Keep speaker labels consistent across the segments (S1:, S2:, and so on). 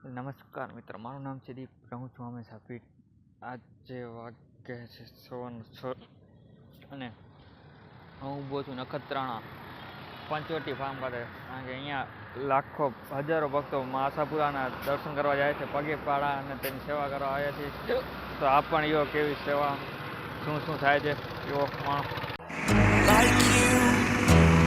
S1: નમસ્કાર મિત્ર, મારું નામ છે દીપ. રહું છું હંમેશા ફિટ. આજે વાગ્ય છે 6:06 અને હું ઊભો છું નખત્રાણા પંચવટી ફાર્મ ખાતે. કારણ કે અહીંયા લાખો હજારો ભક્તો મા આશાપુરાના દર્શન કરવા જાય છે, પગે પાડા અને તેની સેવા કરવા આવ્યા છે. તો આપ પણ એવો કેવી સેવા શું થાય છે એવો પણ
S2: Like you,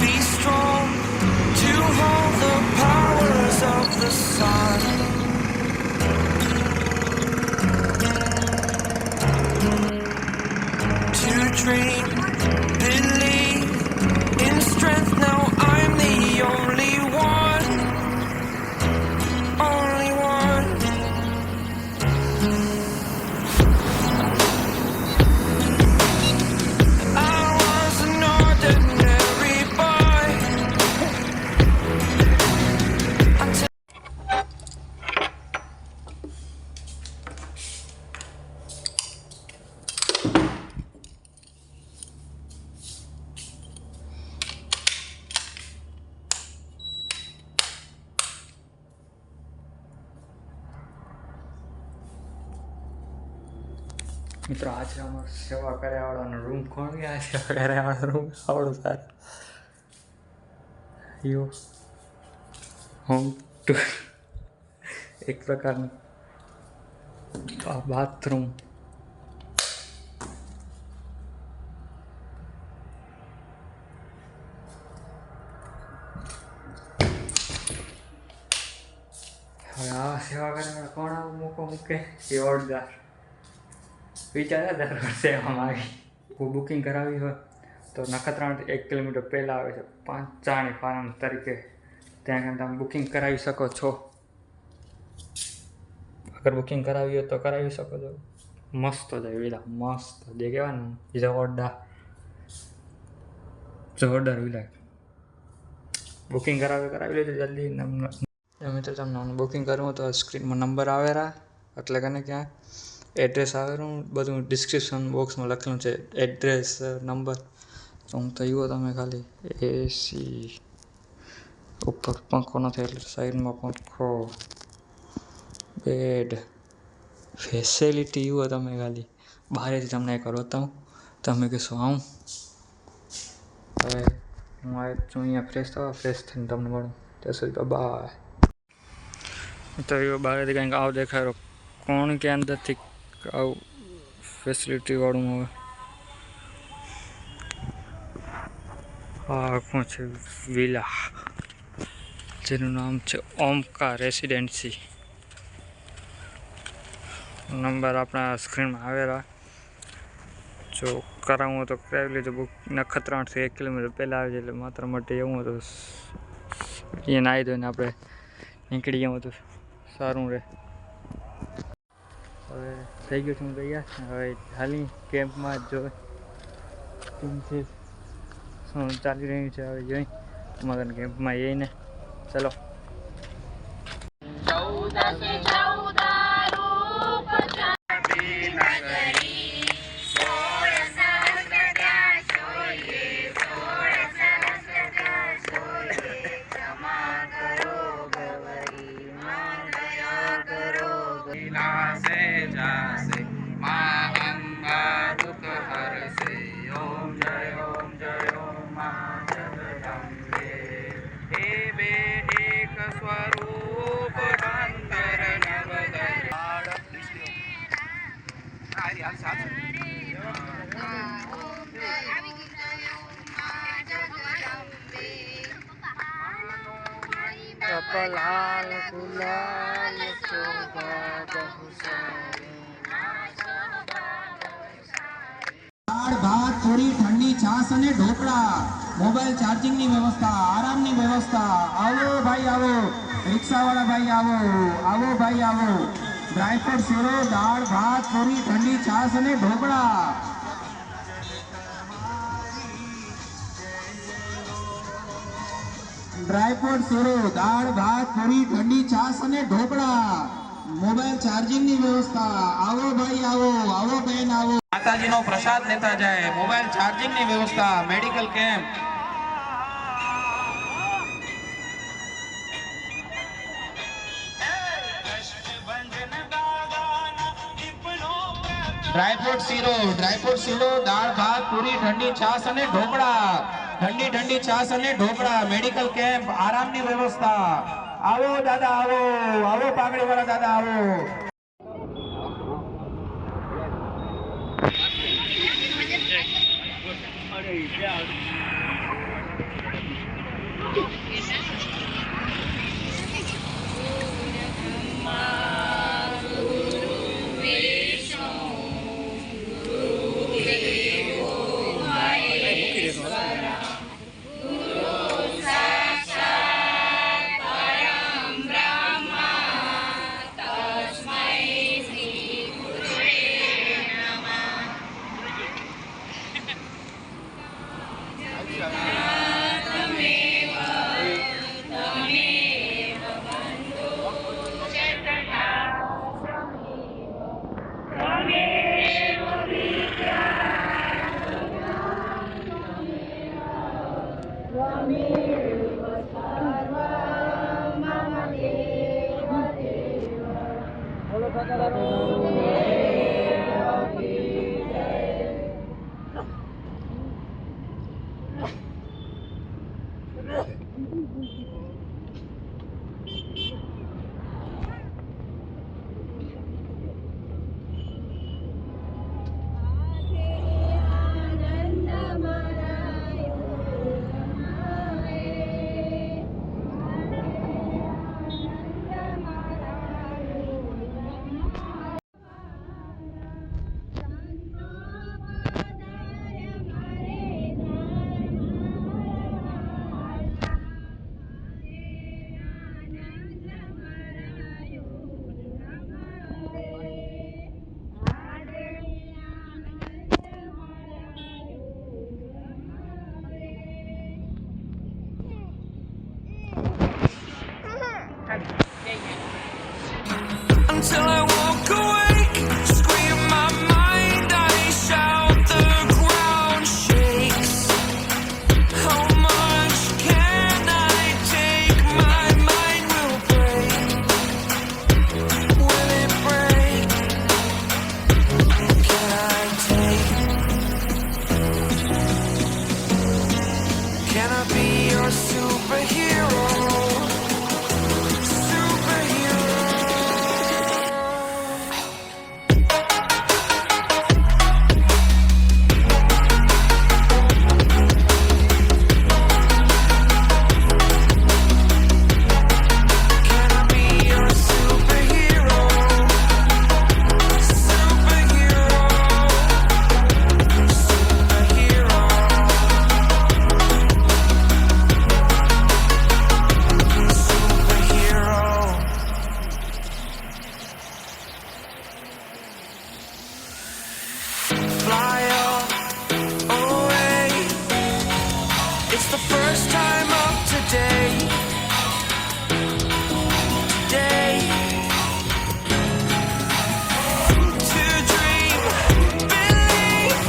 S2: be strong to hold the powers of the sun. To dream, believe in strength. Now I'm the only one, only one. I was an ordinary boy until
S1: મિત્રો આજે અમારે સેવા કર્યાવાળાનો રૂમ કોણ ગયા? સેવા કર્યાવાળો રૂમ આવડો સારો યો હોમ ટુ એક પ્રકારનું બાથરૂમ. હવે આ સેવા કર્યાવાળા કોણ આવો મોકો મૂકે? જોરદાર વિચાર્યા દર વર્ષે એમાં આવી બુકિંગ કરાવી હોય તો નખત્રાણાથી 1 કિલોમીટર પહેલાં આવે છે પાંચાણી ફાર્મ તરીકે. ત્યાં આગળ તમે બુકિંગ કરાવી શકો છો. અગર બુકિંગ કરાવી હોય તો કરાવી શકો છો. મસ્ત જાય વિલા, મસ્ત જે કહેવાય ને જોરદાર વિલા. બુકિંગ કરાવી લેજો જલ્દી. મિત્રો તમને બુકિંગ કરવું તો સ્ક્રીનમાં નંબર આવેલા એટલે કને ક્યાં એડ્રેસ આવેલું બધું ડિસ્ક્રિપ્શન બોક્સમાં લખેલું છે, એડ્રેસ નંબર. તો હું તો એવો તમે ખાલી એસી ઉપર પંખો નથી એટલે સાઈડમાં પંખો, બેડ ફેસિલિટી એવો તમે ખાલી બહારેથી તમને એક વાર બતાવું. તમે કહેશો આવું. હવે હું આવ્યો છું અહીંયા ફ્રેશ થઈને તમને મળું. ત્યાં સુધી બાય. તો એવો બહારેથી કંઈક આવ દેખાયો કોણ કે અંદરથી આવું ફેસિલિટી વાળું. હવે આખું છે વિલા જેનું નામ છે ઓમકાર રેસિડેન્સી. નંબર આપણા સ્ક્રીનમાં આવેલા. જો કરાવવું હોય તો કરાવી લેજો બુક. નખત્રાણાથી 1 કિલોમીટર પહેલાં આવે છે એટલે માત્ર માટે એવું હતું એ નાહી ધોઈને આપણે નીકળી જવું હતું સારું રહે. હવે થઈ ગયું છું તૈયાર. હવે હાલી કેમ્પમાં જો શું ચાલી રહ્યું છે હવે જોઈ અમારા કેમ્પમાં જઈને. ચલો. લાલ ગુલાલ શોભા બહુ સારી.
S3: દાળ ભાત પૂરી ઠંડી છાશ અને ઢોકળા, મોબાઈલ ચાર્જિંગની વ્યવસ્થા, આરામની વ્યવસ્થા. આવો ભાઈ આવો, રિક્ષાવાળા ભાઈ આવો, આવો ભાઈ આવો. ડ્રાયફ્રૂટ શીરો, દાળ ભાત પૂરી ઠંડી છાશ અને ઢોકળા. ડ્રાયફ્રૂટ શીરો, દાળ ભાત પૂરી ઠંડી છાશ અને ઢોકળા, મોબાઈલ ચાર્જિંગની વ્યવસ્થા. આવો ભાઈ આવો, આવો બહેન આવો.
S4: માતાજીનો પ્રસાદ લેતા જાય, મોબાઈલ ચાર્જિંગની વ્યવસ્થા, મેડિકલ કેમ્પ. ડ્રાયફ્રૂટ શીરો, દાળ ભાત પૂરી ઠંડી છાશ અને ઢોકળા, ઠંડી છાશ અને ઢોકળા, મેડિકલ કેમ્પ, આરામની વ્યવસ્થા. આવો દાદા આવો, આવો પાઘડી વાળા દાદા આવો.
S2: until I walk awake. Scream my mind, I shout, the ground shakes. How much can I take? My mind will break. Will it break? Can I take? Can I be your superhero? Fly away. It's the first time of today. To dream, believe.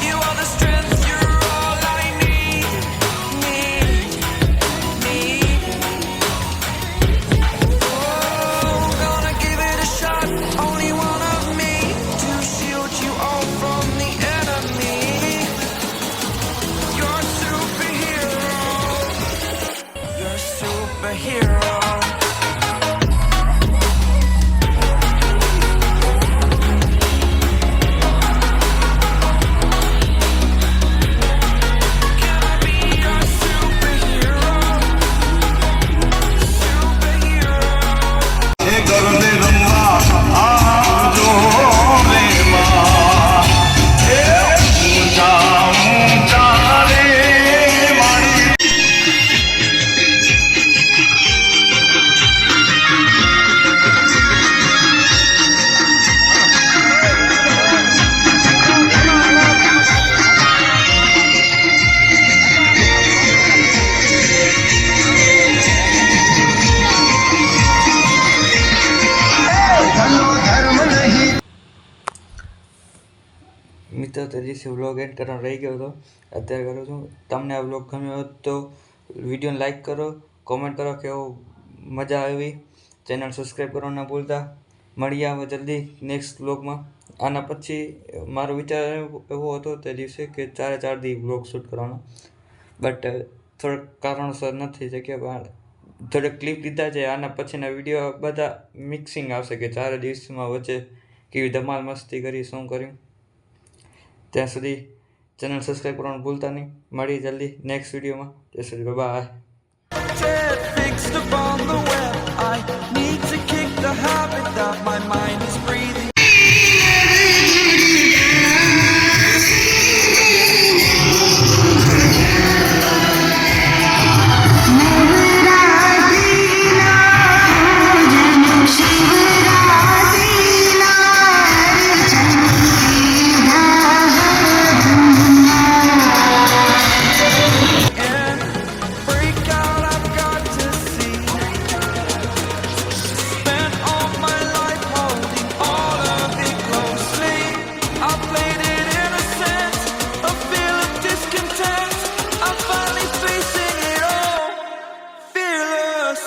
S2: You are the strength, you're all I need. Oh, gonna give it a shot. Only one of me to shield you all from the enemy. You're a superhero. You're a superhero. Can I be your superhero? Superhero.
S5: ગરને રમવા આવજો રે માં એ ઊંચા ઊંચા રે મારી
S1: મિત્રો તો દિવસે વ્લોગ એડ કરવાનો રહી ગયો હતો, અત્યારે કરું છું. તમને આ વ્લોગ ગમ્યો હોય તો વિડીયોને લાઈક કરો, કોમેન્ટ કરો કેવો મજા આવી, ચેનલ સબસ્ક્રાઈબ કરવાનું ના ભૂલતા.
S6: મળીએ હવે જલ્દી નેક્સ્ટ વ્લોગમાં. આના પછી મારો વિચાર એવો હતો તે દિવસે કે 4 દી વ્લોગ શૂટ કરવાનો, બટ થોડાક કારણોસર નથી શક્યા. પણ થોડાક ક્લિપ લીધા છે. આના પછીના વિડીયો બધા મિક્સિંગ આવશે કે 4 દિવસમાં વચ્ચે કેવી ધમાલ મસ્તી કરી, શું કર્યું. ત્યાં સુધી ચેનલ સબસ્ક્રાઈબ કરવાનું ભૂલતા નહીં. મળીએ જલ્દી નેક્સ્ટ વિડીયોમાં. ત્યાં સુધી by.
S2: Fixed upon the web. I need to kick the habit that my mind is breathing. And break out, I've got to see. Spent all my life holding all of it closely. I played it innocent, a feel of discontent. I'm finally facing it all, fearless.